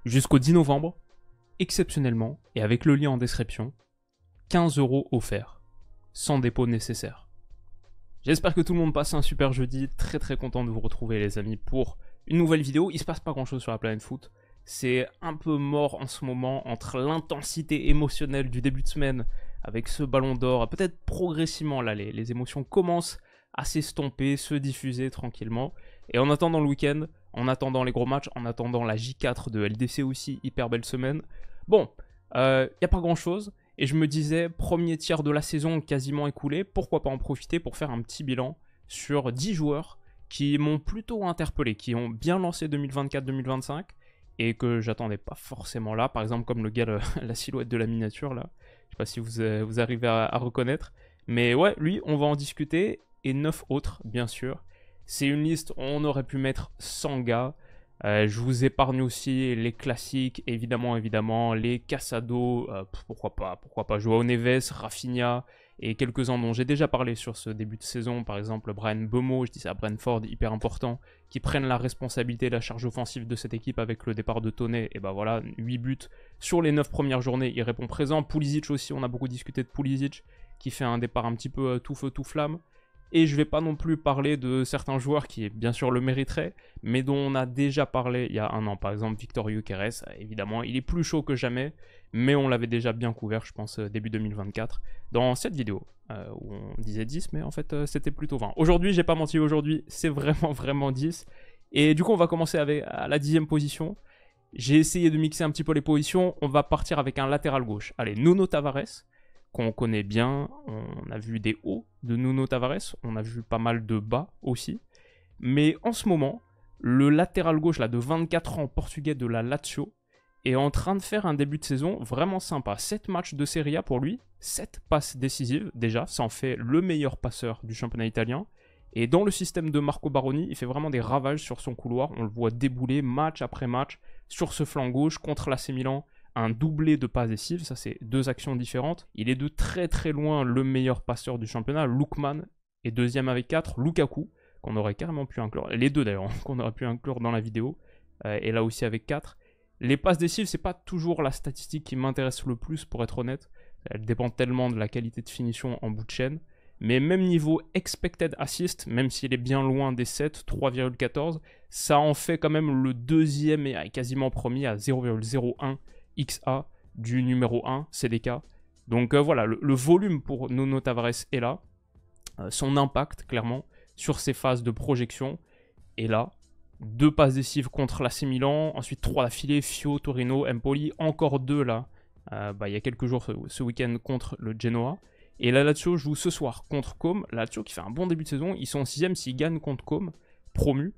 Jusqu'au 10 novembre, exceptionnellement, et avec le lien en description, 15 € offerts, sans dépôt nécessaire. J'espère que tout le monde passe un super jeudi, très content de vous retrouver les amis pour une nouvelle vidéo. Il se passe pas grand chose sur la planète foot, c'est un peu mort en ce moment entre l'intensité émotionnelle du début de semaine avec ce ballon d'or. Peut-être progressivement là les émotions commencent à s'estomper, se diffuser tranquillement. Et en attendant le week-end, en attendant les gros matchs, en attendant la J4 de LDC aussi, hyper belle semaine. Bon, y a pas grand chose. Et je me disais, premier tiers de la saison quasiment écoulé, pourquoi pas en profiter pour faire un petit bilan sur 10 joueurs qui m'ont plutôt interpellé, qui ont bien lancé 2024-2025 et que j'attendais pas forcément là. Par exemple, comme le gars, la silhouette de la miniature là. Je sais pas si vous arrivez à reconnaître. Mais ouais, lui, on va en discuter. Et 9 autres, bien sûr. C'est une liste, on aurait pu mettre 100 gars. Je vous épargne aussi les classiques, évidemment, les Casado, pourquoi pas, Joao Neves, Rafinha, et quelques-uns dont j'ai déjà parlé sur ce début de saison, par exemple Bryan Mbeumo, je dis ça à Brentford, hyper important, qui prennent la responsabilité de la charge offensive de cette équipe avec le départ de Toney, et bah voilà, 8 buts sur les 9 premières journées, il répond présent. Pulisic aussi, on a beaucoup discuté de Pulisic, qui fait un départ un petit peu tout feu tout flamme. Et je ne vais pas non plus parler de certains joueurs qui, bien sûr, le mériteraient, mais dont on a déjà parlé il y a un an. Par exemple, Victor Gyökeres, évidemment, il est plus chaud que jamais, mais on l'avait déjà bien couvert, je pense, début 2024, dans cette vidéo, où on disait 10, mais en fait, c'était plutôt 20. Aujourd'hui, j'ai pas menti, aujourd'hui, c'est vraiment 10. Et du coup, on va commencer à la 10e position. J'ai essayé de mixer un petit peu les positions. On va partir avec un latéral gauche. Allez, Nuno Tavares, qu'on connaît bien, on a vu des hauts de Nuno Tavares, on a vu pas mal de bas aussi. Mais en ce moment, le latéral gauche là, de 24 ans portugais de la Lazio est en train de faire un début de saison vraiment sympa. 7 matchs de Serie A pour lui, 7 passes décisives déjà, ça en fait le meilleur passeur du championnat italien. Et dans le système de Marco Baroni, il fait vraiment des ravages sur son couloir, on le voit débouler match après match sur ce flanc gauche contre l'AC Milan. Un doublé de passes décisives, ça c'est deux actions différentes. Il est de très loin le meilleur passeur du championnat. Lookman est deuxième avec 4. Lukaku, qu'on aurait carrément pu inclure, les deux d'ailleurs, qu'on aurait pu inclure dans la vidéo, est là aussi avec 4. Les passes décisives, c'est pas toujours la statistique qui m'intéresse le plus pour être honnête. Elle dépend tellement de la qualité de finition en bout de chaîne. Mais même niveau expected assist, même s'il est bien loin des 7, 3,14, ça en fait quand même le deuxième et quasiment premier à 0,01 XA du numéro 1 CDK. Donc voilà, le volume pour Nuno Tavares est là. Son impact, clairement, sur ses phases de projection est là. 2 passes décisives contre l'AC Milan, ensuite 3 d'affilée, Fio, Torino, Empoli, encore 2 là, il y a quelques jours ce week-end contre le Genoa. Et la Lazio joue ce soir contre Comme. La Lazio qui fait un bon début de saison, ils sont en 6ème, s'ils gagnent contre Comme, promu.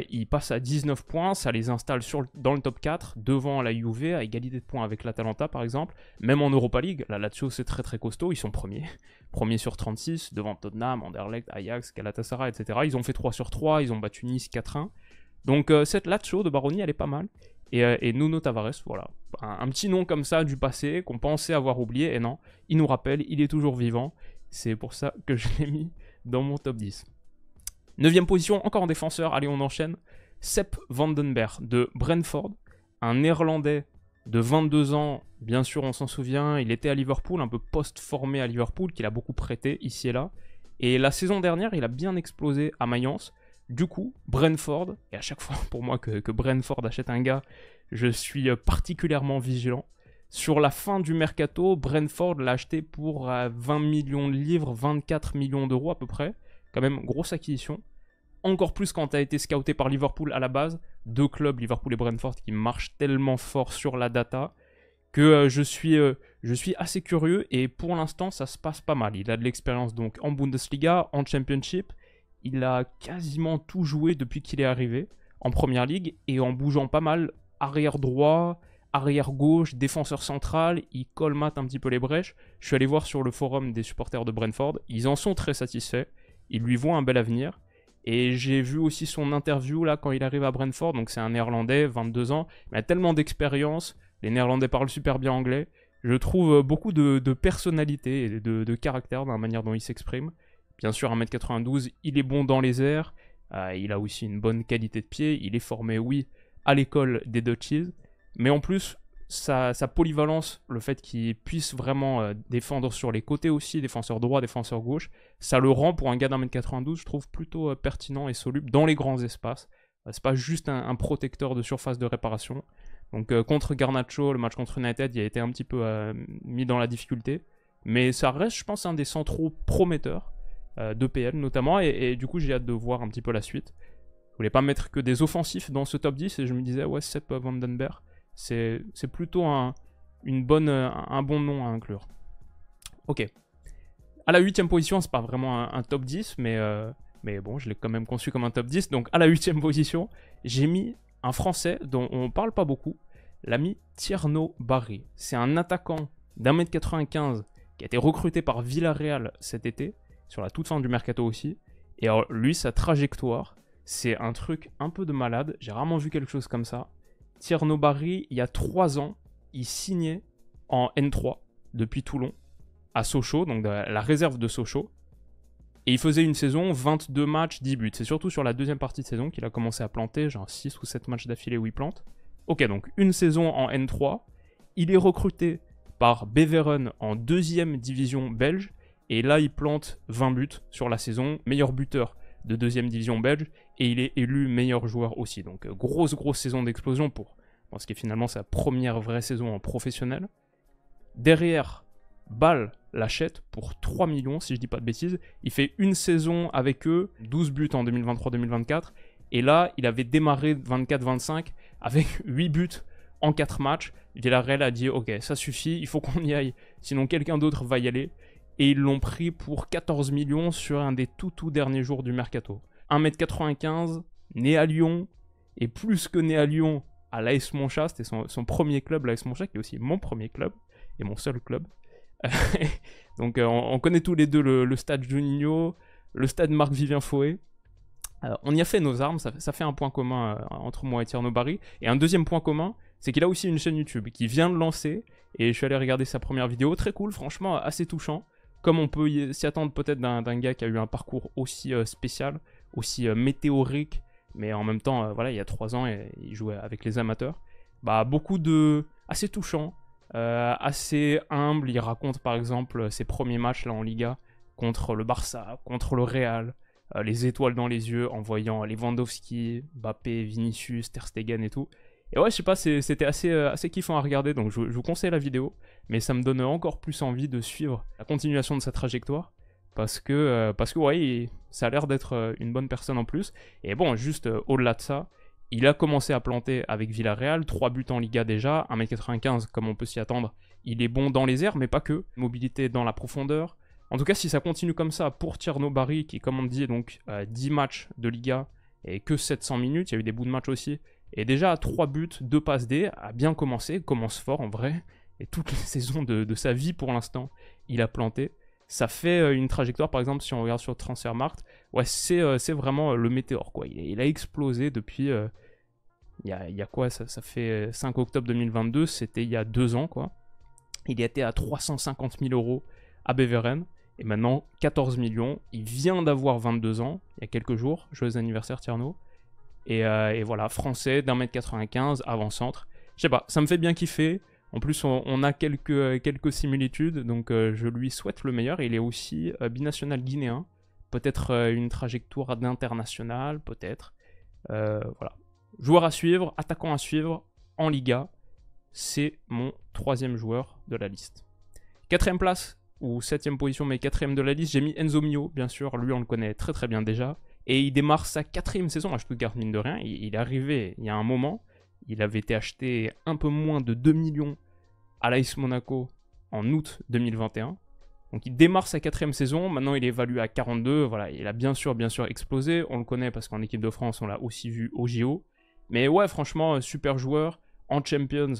Ils passent à 19 points, ça les installe dans le top 4, devant la Juve, à égalité de points avec l'Atalanta par exemple. Même en Europa League, la Lazio c'est très costaud, ils sont premiers. Premiers sur 36, devant Tottenham, Anderlecht, Ajax, Galatasaray, etc. Ils ont fait 3 sur 3, ils ont battu Nice 4-1. Donc cette Lazio de Baroni, elle est pas mal. Et Nuno Tavares, voilà. Un petit nom comme ça du passé, qu'on pensait avoir oublié, et non, il nous rappelle, il est toujours vivant. C'est pour ça que je l'ai mis dans mon top 10. 9ème position, encore en défenseur, allez on enchaîne. Sepp Vandenberg de Brentford, un néerlandais de 22 ans, bien sûr on s'en souvient, il était à Liverpool, un peu post-formé à Liverpool, qu'il a beaucoup prêté ici et là. Et la saison dernière, il a bien explosé à Mayence. Du coup, Brentford, et à chaque fois pour moi que Brentford achète un gars, je suis particulièrement vigilant. Sur la fin du mercato, Brentford l'a acheté pour 20 millions de livres, 24 millions d'euros à peu près. Quand même, grosse acquisition. Encore plus quand tu as été scouté par Liverpool à la base. 2 clubs, Liverpool et Brentford, qui marchent tellement fort sur la data que je suis assez curieux. Et pour l'instant, ça se passe pas mal. Il a de l'expérience donc en Bundesliga, en Championship. Il a quasiment tout joué depuis qu'il est arrivé en Première Ligue. Et en bougeant pas mal, arrière droit, arrière gauche, défenseur central, il colmate un petit peu les brèches. Je suis allé voir sur le forum des supporters de Brentford. Ils en sont très satisfaits. Ils lui voient un bel avenir. Et j'ai vu aussi son interview là quand il arrive à Brentford. Donc c'est un néerlandais, 22 ans. Il a tellement d'expérience. Les néerlandais parlent super bien anglais. Je trouve beaucoup de personnalité et de caractère dans la manière dont il s'exprime. Bien sûr, 1m92, il est bon dans les airs. Il a aussi une bonne qualité de pied. Il est formé, oui, à l'école des Dutchies. Mais en plus, sa polyvalence, le fait qu'il puisse vraiment défendre sur les côtés aussi, défenseur droit, défenseur gauche, ça le rend pour un gars d'1m92, je trouve plutôt pertinent et soluble dans les grands espaces. C'est pas juste un protecteur de surface de réparation. Donc contre Garnacho, le match contre United, il a été un petit peu mis dans la difficulté. Mais ça reste, je pense, un des centraux prometteurs de PL notamment. Et du coup, j'ai hâte de voir un petit peu la suite. Je voulais pas mettre que des offensifs dans ce top 10 et je me disais, ouais, Sepp Vandenberg, c'est plutôt un bon nom à inclure. Ok. À la 8ème position, c'est pas vraiment un top 10, mais bon, je l'ai quand même conçu comme un top 10. Donc à la 8ème position, j'ai mis un Français dont on parle pas beaucoup, l'ami Tierno Barry. C'est un attaquant d'1m95 qui a été recruté par Villarreal cet été, sur la toute fin du mercato aussi. Et alors, lui, sa trajectoire, c'est un truc un peu de malade. J'ai rarement vu quelque chose comme ça. Tierno Barry, il y a 3 ans, il signait en N3 depuis Toulon à Sochaux, donc la réserve de Sochaux. Et il faisait une saison, 22 matchs, 10 buts. C'est surtout sur la deuxième partie de saison qu'il a commencé à planter, genre 6 ou 7 matchs d'affilée où il plante. Ok, donc une saison en N3. Il est recruté par Beveren en 2e division belge. Et là, il plante 20 buts sur la saison. Meilleur buteur de 2e division belge. Et il est élu meilleur joueur aussi. Donc grosse saison d'explosion pour ce qui est finalement sa première vraie saison en professionnel. Derrière, Bâle l'achète pour 3 millions, si je dis pas de bêtises. Il fait une saison avec eux, 12 buts en 2023-2024. Et là, il avait démarré 24-25 avec 8 buts en 4 matchs. Villarreal a dit, ok, ça suffit, il faut qu'on y aille, sinon quelqu'un d'autre va y aller. Et ils l'ont pris pour 14 millions sur un des tout derniers jours du mercato. 1m95, né à Lyon, et plus que né à Lyon, à l'AS Monchat, c'était son premier club, l'AS Monchat, qui est aussi mon premier club, et mon seul club. Donc on connaît tous les deux le stade Juninho, le stade Marc-Vivien Foé. On y a fait nos armes, ça fait un point commun entre moi et Tierno Barry. Et un deuxième point commun, c'est qu'il a aussi une chaîne YouTube qui vient de lancer. Et je suis allé regarder sa première vidéo, très cool, franchement assez touchant. Comme on peut s'y attendre peut-être d'un gars qui a eu un parcours aussi spécial, aussi météorique. Mais en même temps, voilà, il y a 3 ans, il jouait avec les amateurs. Bah, assez touchant. Assez humble, il raconte par exemple ses premiers matchs là en Liga contre le Barça, contre le Real, les étoiles dans les yeux en voyant Lewandowski, Mbappé, Vinicius, Ter Stegen et tout. Et ouais, je sais pas, c'était assez kiffant à regarder, donc je vous conseille la vidéo, mais ça me donne encore plus envie de suivre la continuation de sa trajectoire, parce que ouais, ça a l'air d'être une bonne personne en plus. Et bon, juste au-delà de ça, il a commencé à planter avec Villarreal, 3 buts en Liga déjà, 1m95 comme on peut s'y attendre. Il est bon dans les airs, mais pas que. Mobilité dans la profondeur. En tout cas, si ça continue comme ça pour Tierno Barry, qui comme on dit, donc 10 matchs de Liga et que 700 minutes, il y a eu des bouts de match aussi, et déjà à 3 buts, 2 passes D, a bien commencé, commence fort en vrai, et toutes les saisons de sa vie pour l'instant, il a planté. Ça fait une trajectoire, par exemple, si on regarde sur Transfermarkt, ouais, c'est vraiment le météore, quoi. Il a explosé depuis... il y a quoi, ça fait 5 octobre 2022, c'était il y a 2 ans, quoi. Il était à 350 000 € à Beveren, et maintenant 14 millions. Il vient d'avoir 22 ans, il y a quelques jours. Joyeux anniversaire, Tierno. Et voilà, français, d'1m95, avant-centre. Je sais pas, ça me fait bien kiffer. En plus, on a quelques similitudes, donc je lui souhaite le meilleur. Il est aussi binational guinéen. Peut-être une trajectoire d'international, peut-être. Voilà. Joueur à suivre, attaquant à suivre, en Liga. C'est mon 3e joueur de la liste. 4e place, ou 7e position, mais 4e de la liste, j'ai mis Enzo Mio, bien sûr. Lui, on le connaît très bien déjà. Et il démarre sa 4e saison à Stuttgart, mine de rien. Il est arrivé il y a un moment. Il avait été acheté un peu moins de 2 millions à l'AS Monaco en août 2021. Donc il démarre sa 4e saison. Maintenant, il est évalué à 42. Voilà, il a bien sûr explosé. On le connaît parce qu'en équipe de France, on l'a aussi vu au JO. Mais ouais, franchement, super joueur. En Champions,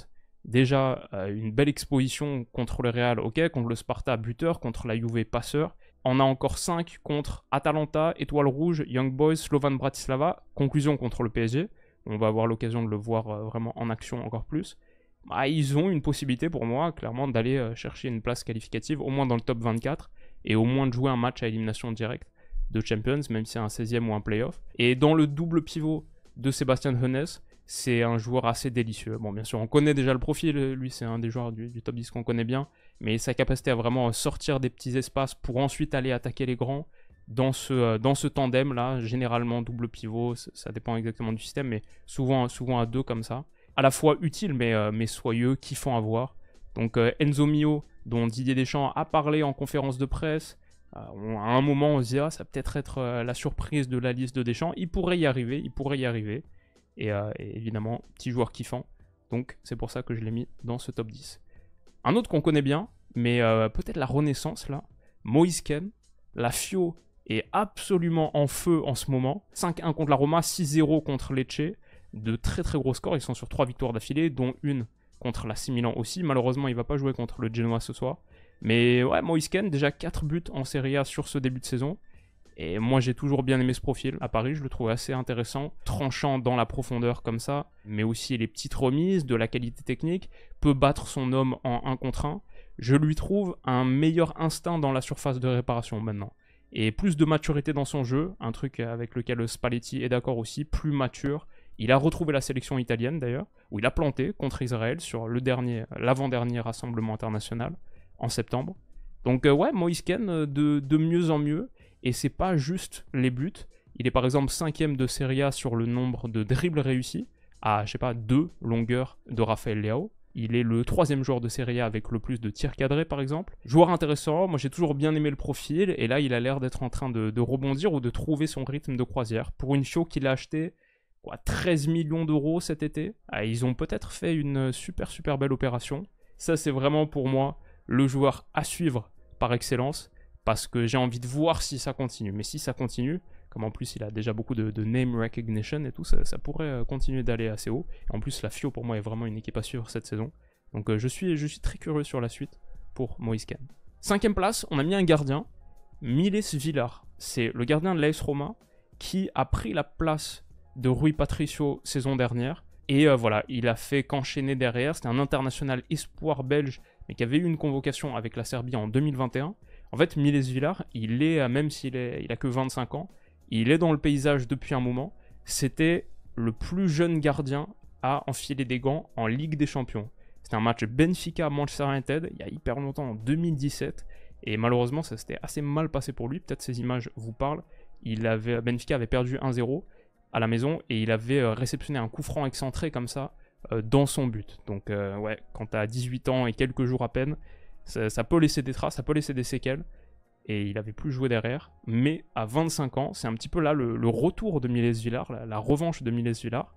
déjà une belle exposition contre le Real, ok, contre le Sparta, buteur, contre la Juve, passeur. On a encore 5 contre Atalanta, Étoile Rouge, Young Boys, Slovan Bratislava. Conclusion contre le PSG. On va avoir l'occasion de le voir vraiment en action encore plus. Bah, ils ont une possibilité pour moi, clairement, d'aller chercher une place qualificative, au moins dans le top 24, et au moins de jouer un match à élimination directe de Champions, même si c'est un 16e ou un playoff. Et dans le double pivot de Sébastien Hoeneß, c'est un joueur assez délicieux. Bon, bien sûr, on connaît déjà le profil, lui c'est un des joueurs du top 10 qu'on connaît bien, mais sa capacité à vraiment sortir des petits espaces pour ensuite aller attaquer les grands, dans ce tandem-là, généralement double pivot, ça dépend exactement du système, mais souvent à deux comme ça. À la fois utile, mais soyeux, kiffant à voir. Donc Enzo Mio, dont Didier Deschamps a parlé en conférence de presse, à un moment on se dit, ça va peut-être être la surprise de la liste de Deschamps, il pourrait y arriver. Et évidemment, petit joueur kiffant. Donc c'est pour ça que je l'ai mis dans ce top 10. Un autre qu'on connaît bien, mais peut-être la renaissance là, Moïse Kean, la Fio est absolument en feu en ce moment. 5-1 contre la Roma, 6-0 contre Lecce. De très très gros scores, ils sont sur 3 victoires d'affilée, dont une contre l'AC Milan aussi. Malheureusement, il ne va pas jouer contre le Genoa ce soir. Mais ouais, Moïse Kean, déjà 4 buts en Serie A sur ce début de saison. Et moi, j'ai toujours bien aimé ce profil. À Paris, je le trouve assez intéressant, tranchant dans la profondeur comme ça, mais aussi les petites remises, de la qualité technique, peut battre son homme en 1 contre 1. Je lui trouve un meilleur instinct dans la surface de réparation maintenant. Et plus de maturité dans son jeu, un truc avec lequel Spalletti est d'accord aussi, plus mature. Il a retrouvé la sélection italienne d'ailleurs, où il a planté contre Israël sur l'avant-dernier rassemblement international en septembre. Donc ouais, Moïse Kean de mieux en mieux. Et c'est pas juste les buts. Il est par exemple 5ème de Serie A sur le nombre de dribbles réussis, à, 2 longueurs de Rafael Leao. Il est le 3ème joueur de Serie A avec le plus de tirs cadrés par exemple. Joueur intéressant, moi j'ai toujours bien aimé le profil, et là il a l'air d'être en train de rebondir ou de trouver son rythme de croisière. Pour une Fio qu'il a acheté 13 millions d'euros cet été, ils ont peut-être fait une super belle opération. Ça c'est vraiment pour moi le joueur à suivre par excellence, parce que j'ai envie de voir si ça continue. Mais si ça continue, comme en plus il a déjà beaucoup de name recognition et tout, ça pourrait continuer d'aller assez haut. Et en plus la Fio pour moi est vraiment une équipe à suivre cette saison. Donc je suis très curieux sur la suite pour Moïse Kean. 5ème place, on a mis un gardien, Miles Villar. C'est le gardien de l'AS Roma qui a pris la place de Rui Patricio saison dernière. Et voilà, il a fait qu'enchaîner derrière. C'était un international espoir belge, mais qui avait eu une convocation avec la Serbie en 2021. En fait, Miles Villar, il est, même s'il a que 25 ans, il est dans le paysage depuis un moment. C'était le plus jeune gardien à enfiler des gants en Ligue des Champions. C'était un match Benfica-Manchester United, il y a hyper longtemps, en 2017. Et malheureusement, ça s'était assez mal passé pour lui. Peut-être ces images vous parlent. Benfica avait perdu 1-0 à la maison et il avait réceptionné un coup franc excentré comme ça dans son but. Donc ouais, quand tu as 18 ans et quelques jours à peine, ça peut laisser des traces, ça peut laisser des séquelles. Et il avait plus joué derrière. Mais à 25 ans, c'est un petit peu là le retour de Miles Villar, la revanche de Miles Villar.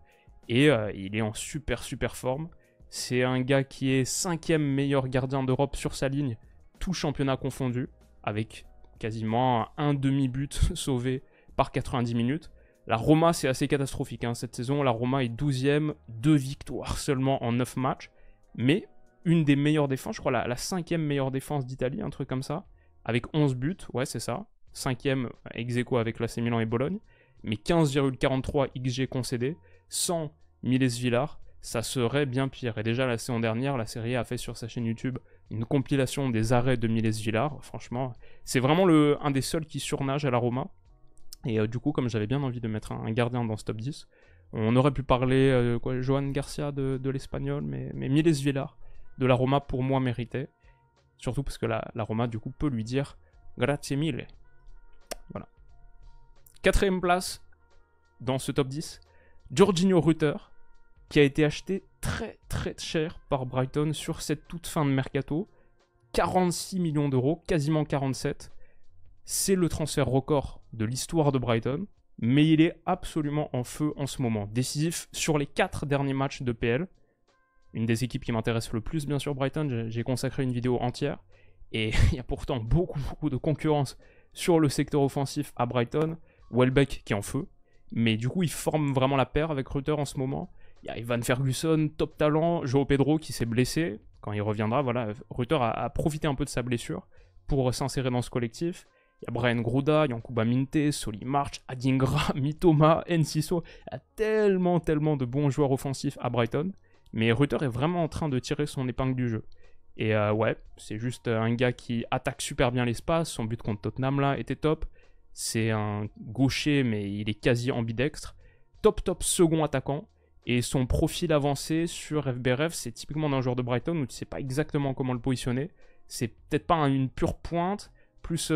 Et il est en super forme. C'est un gars qui est 5e meilleur gardien d'Europe sur sa ligne, tout championnat confondu, avec quasiment un demi-but sauvé par 90 minutes. La Roma, c'est assez catastrophique cette saison. La Roma est 12e, 2 victoires seulement en 9 matchs. Mais une des meilleures défenses, je crois la 5e meilleure défense d'Italie, un truc comme ça, avec 11 buts, ouais c'est ça. 5e ex aequo avec l'AC Milan et Bologne. Mais 15,43 XG concédés, sans Miles Villar, ça serait bien pire. Et déjà la saison dernière, la Serie A a fait sur sa chaîne YouTube une compilation des arrêts de Miles Villar. Franchement, c'est vraiment un des seuls qui surnage à la Roma. Et du coup, comme j'avais bien envie de mettre un gardien dans ce top 10, on aurait pu parler Johan Garcia de l'Espagnol, mais Miles Villar de la Roma pour moi méritait. Surtout parce que la Roma du coup peut lui dire grazie mille. Voilà. 4ème place dans ce top 10, Georginio Rutter, qui a été acheté très cher par Brighton sur cette toute fin de mercato. 46 millions d'euros, quasiment 47. C'est le transfert record de l'histoire de Brighton, mais il est absolument en feu en ce moment. Décisif sur les 4 derniers matchs de PL. Une des équipes qui m'intéresse le plus, bien sûr, Brighton. J'ai consacré une vidéo entière. Et il y a pourtant beaucoup de concurrence sur le secteur offensif à Brighton. Welbeck qui est en feu. Mais du coup, il forme vraiment la paire avec Rutter en ce moment. Il y a Ivan Ferguson, top talent. João Pedro qui s'est blessé. Quand il reviendra, voilà, Rutter a profité un peu de sa blessure pour s'insérer dans ce collectif. Il y a Brian Gruda, Yankuba Minte, Solly March, Adingra, Mitoma, Enciso. Il y a tellement de bons joueurs offensifs à Brighton. Mais Rutter est vraiment en train de tirer son épingle du jeu. Et ouais, c'est juste un gars qui attaque super bien l'espace. Son but contre Tottenham là était top. C'est un gaucher, mais il est quasi ambidextre. Top second attaquant. Et son profil avancé sur FBRF, c'est typiquement d'un joueur de Brighton où tu sais pas exactement comment le positionner. C'est peut-être pas une pure pointe, plus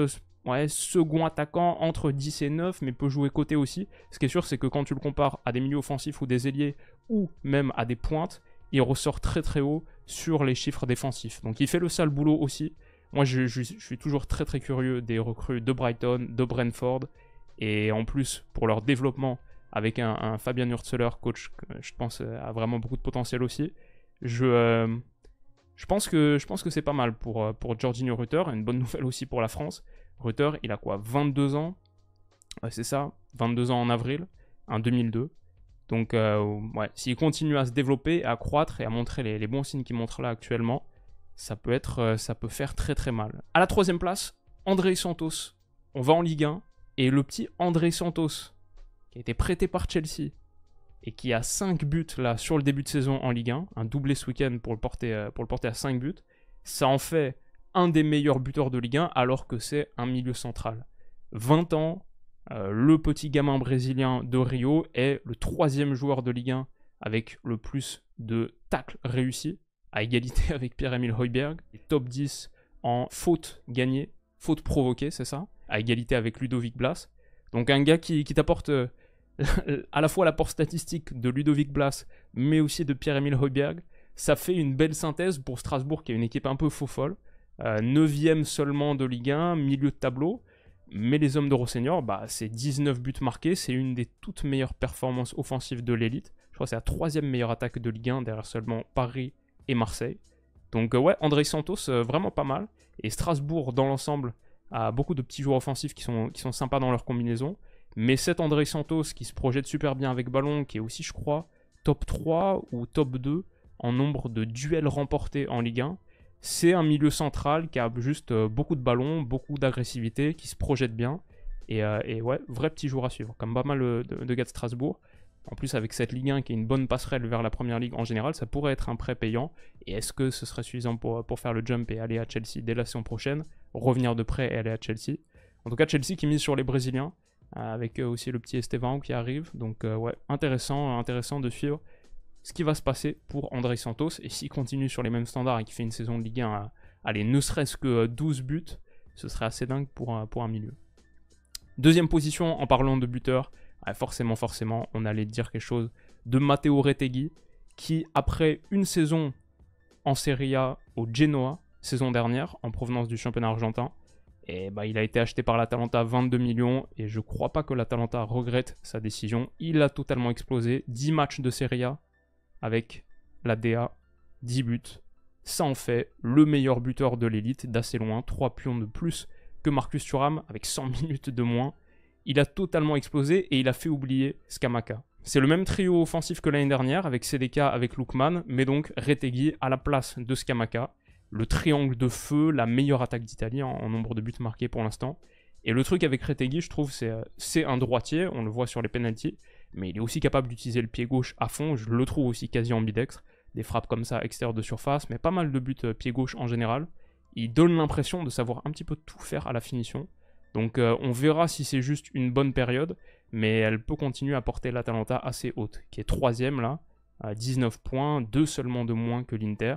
second attaquant entre 10 et 9, mais peut jouer côté aussi. Ce qui est sûr, c'est que quand tu le compares à des milieux offensifs ou des ailiers, ou même à des pointes, il ressort très très haut sur les chiffres défensifs. Donc il fait le sale boulot aussi. Moi, je suis toujours très très curieux des recrues de Brighton, de Brentford, et en plus, pour leur développement, avec un Fabian Hürzeler, coach, je pense a vraiment beaucoup de potentiel aussi. Je pense que c'est pas mal pour Jorginho Rutter. Une bonne nouvelle aussi pour la France. Rutter, il a quoi, 22 ans? Ouais, c'est ça, 22 ans en avril, en 2002. Donc, s'il continue à se développer, à croître et à montrer les bons signes qu'il montre là actuellement, ça peut faire très très mal. À la 3e place, André Santos. On va en Ligue 1. Et le petit André Santos, qui a été prêté par Chelsea, et qui a 5 buts là sur le début de saison en Ligue 1, un doublé ce week-end pour le porter à 5 buts, ça en fait un des meilleurs buteurs de Ligue 1 alors que c'est un milieu central. 20 ans, le petit gamin brésilien de Rio est le 3e joueur de Ligue 1 avec le plus de tacles réussis, à égalité avec Pierre-Emile Højbjerg, top 10 en fautes gagnées, fautes provoquées, c'est ça, à égalité avec Ludovic Blas. Donc un gars qui t'apporte à la fois l'apport statistique de Ludovic Blas, mais aussi de Pierre-Emile Højbjerg. Ça fait une belle synthèse pour Strasbourg, qui est une équipe un peu faux-folle. 9e seulement de Ligue 1, milieu de tableau. Mais les hommes de Rosseignor, c'est 19 buts marqués. C'est une des toutes meilleures performances offensives de l'élite. Je crois que c'est la 3e meilleure attaque de Ligue 1, derrière seulement Paris et Marseille. Donc André Santos, vraiment pas mal. Et Strasbourg, dans l'ensemble, a beaucoup de petits joueurs offensifs qui sont sympas dans leur combinaison. Mais cet André Santos qui se projette super bien avec ballon, qui est aussi, je crois, top 3 ou top 2 en nombre de duels remportés en Ligue 1, c'est un milieu central qui a juste beaucoup de ballons, beaucoup d'agressivité, qui se projette bien. Et vrai petit joueur à suivre, comme pas mal de gars de Strasbourg. En plus, avec cette Ligue 1 qui est une bonne passerelle vers la Première Ligue en général, ça pourrait être un prêt payant. Et est-ce que ce serait suffisant pour faire le jump et aller à Chelsea dès la saison prochaine, revenir de prêt et aller à Chelsea? En tout cas, Chelsea qui mise sur les Brésiliens, avec aussi le petit Estevão qui arrive. Donc intéressant de suivre ce qui va se passer pour André Santos. Et s'il continue sur les mêmes standards et qu'il fait une saison de Ligue 1 à aller ne serait-ce que 12 buts, ce serait assez dingue pour un milieu. 2e position en parlant de buteur, forcément, on allait dire quelque chose de Matteo Retegui, qui après une saison en Serie A au Genoa, saison dernière, en provenance du championnat argentin, et il a été acheté par l'Atalanta 22 millions, et je crois pas que l'Atalanta regrette sa décision. Il a totalement explosé, 10 matchs de Serie A avec la DA, 10 buts. Ça en fait le meilleur buteur de l'élite, d'assez loin, 3 pions de plus que Marcus Thuram, avec 100 minutes de moins. Il a totalement explosé et il a fait oublier Scamacca. C'est le même trio offensif que l'année dernière, avec CDK, avec Lookman, mais donc Retegui à la place de Scamacca. Le triangle de feu, la meilleure attaque d'Italie en nombre de buts marqués pour l'instant. Et le truc avec Retegui, je trouve, c'est un droitier, on le voit sur les penalties, mais il est aussi capable d'utiliser le pied gauche à fond, je le trouve aussi quasi ambidextre, des frappes comme ça extérieures de surface, mais pas mal de buts pied gauche en général. Il donne l'impression de savoir un petit peu tout faire à la finition. Donc on verra si c'est juste une bonne période, mais elle peut continuer à porter l'Atalanta assez haute, qui est 3e là, à 19 points, 2 seulement de moins que l'Inter,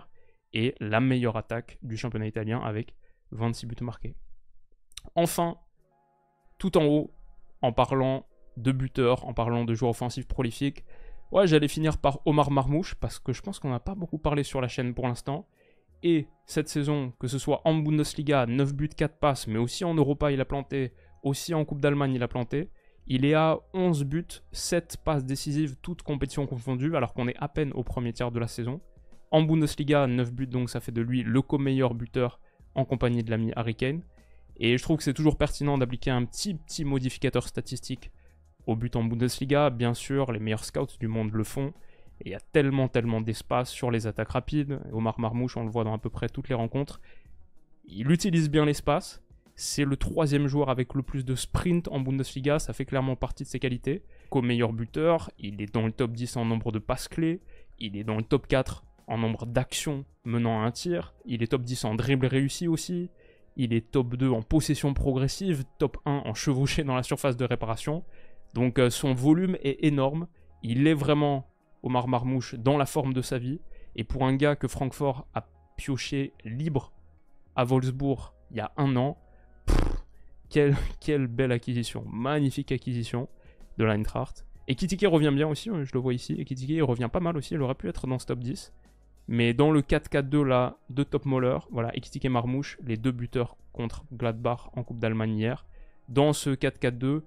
et la meilleure attaque du championnat italien avec 26 buts marqués. Enfin, tout en haut, en parlant de buteurs, en parlant de joueurs offensifs prolifiques, j'allais finir par Omar Marmouche, parce que je pense qu'on n'a pas beaucoup parlé sur la chaîne pour l'instant. Et cette saison, que ce soit en Bundesliga, 9 buts, 4 passes, mais aussi en Europa il a planté, aussi en Coupe d'Allemagne il a planté. Il est à 11 buts, 7 passes décisives, toutes compétitions confondues, alors qu'on est à peine au premier tiers de la saison. En Bundesliga, 9 buts, donc ça fait de lui le co-meilleur buteur en compagnie de l'ami Harry Kane. Et je trouve que c'est toujours pertinent d'appliquer un petit modificateur statistique au but en Bundesliga. Bien sûr, les meilleurs scouts du monde le font. Et il y a tellement d'espace sur les attaques rapides. Omar Marmouche, on le voit dans à peu près toutes les rencontres. Il utilise bien l'espace. C'est le 3e joueur avec le plus de sprint en Bundesliga. Ça fait clairement partie de ses qualités. Co-meilleur buteur, il est dans le top 10 en nombre de passes clés. Il est dans le top 4 en nombre d'actions menant à un tir. Il est top 10 en dribble réussi aussi. Il est top 2 en possession progressive. Top 1 en chevauché dans la surface de réparation. Donc son volume est énorme. Il est vraiment Omar Marmouche dans la forme de sa vie. Et pour un gars que Francfort a pioché libre à Wolfsburg il y a 1 an, quelle belle acquisition, magnifique acquisition de l'Eintracht. Ekitike revient bien aussi, je le vois ici. Ekitike il revient pas mal aussi, il aurait pu être dans ce top 10. Mais dans le 4-4-2 là, de Top Moller, voilà, Ekitike et Marmouche, les 2 buteurs contre Gladbach en Coupe d'Allemagne hier. Dans ce 4-4-2,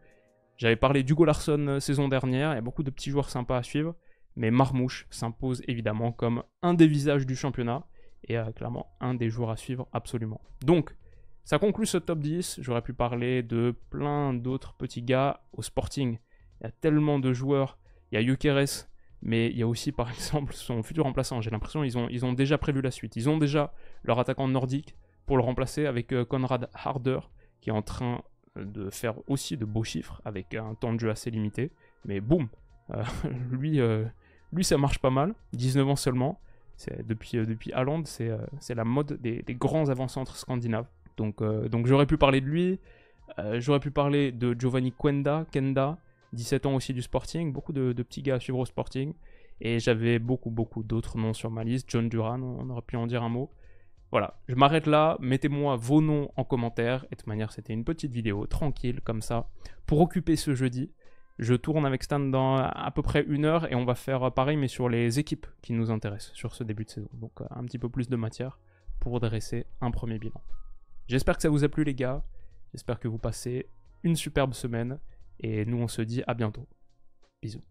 j'avais parlé d'Hugo Larsson saison dernière, il y a beaucoup de petits joueurs sympas à suivre, mais Marmouche s'impose évidemment comme un des visages du championnat, et clairement un des joueurs à suivre absolument. Donc, ça conclut ce top 10, j'aurais pu parler de plein d'autres petits gars au Sporting. Il y a tellement de joueurs, il y a Gyökeres, mais il y a aussi par exemple son futur remplaçant. J'ai l'impression qu'ils ont déjà prévu la suite. Ils ont déjà leur attaquant nordique pour le remplacer avec Konrad Harder, qui est en train de faire aussi de beaux chiffres avec un temps de jeu assez limité. Mais boum, lui ça marche pas mal, 19 ans seulement. Depuis Haaland, c'est la mode des grands avant-centres scandinaves. Donc j'aurais pu parler de lui, j'aurais pu parler de Giovanni Kenda, 17 ans aussi du Sporting, beaucoup de petits gars à suivre au Sporting. Et j'avais beaucoup d'autres noms sur ma liste. John Duran, on aurait pu en dire un mot. Voilà, je m'arrête là, mettez-moi vos noms en commentaire. Et de toute manière, c'était une petite vidéo tranquille comme ça pour occuper ce jeudi. Je tourne avec Stan dans à peu près 1 heure et on va faire pareil mais sur les équipes qui nous intéressent sur ce début de saison. Donc un petit peu plus de matière pour dresser un premier bilan. J'espère que ça vous a plu les gars, j'espère que vous passez une superbe semaine et nous on se dit à bientôt. Bisous.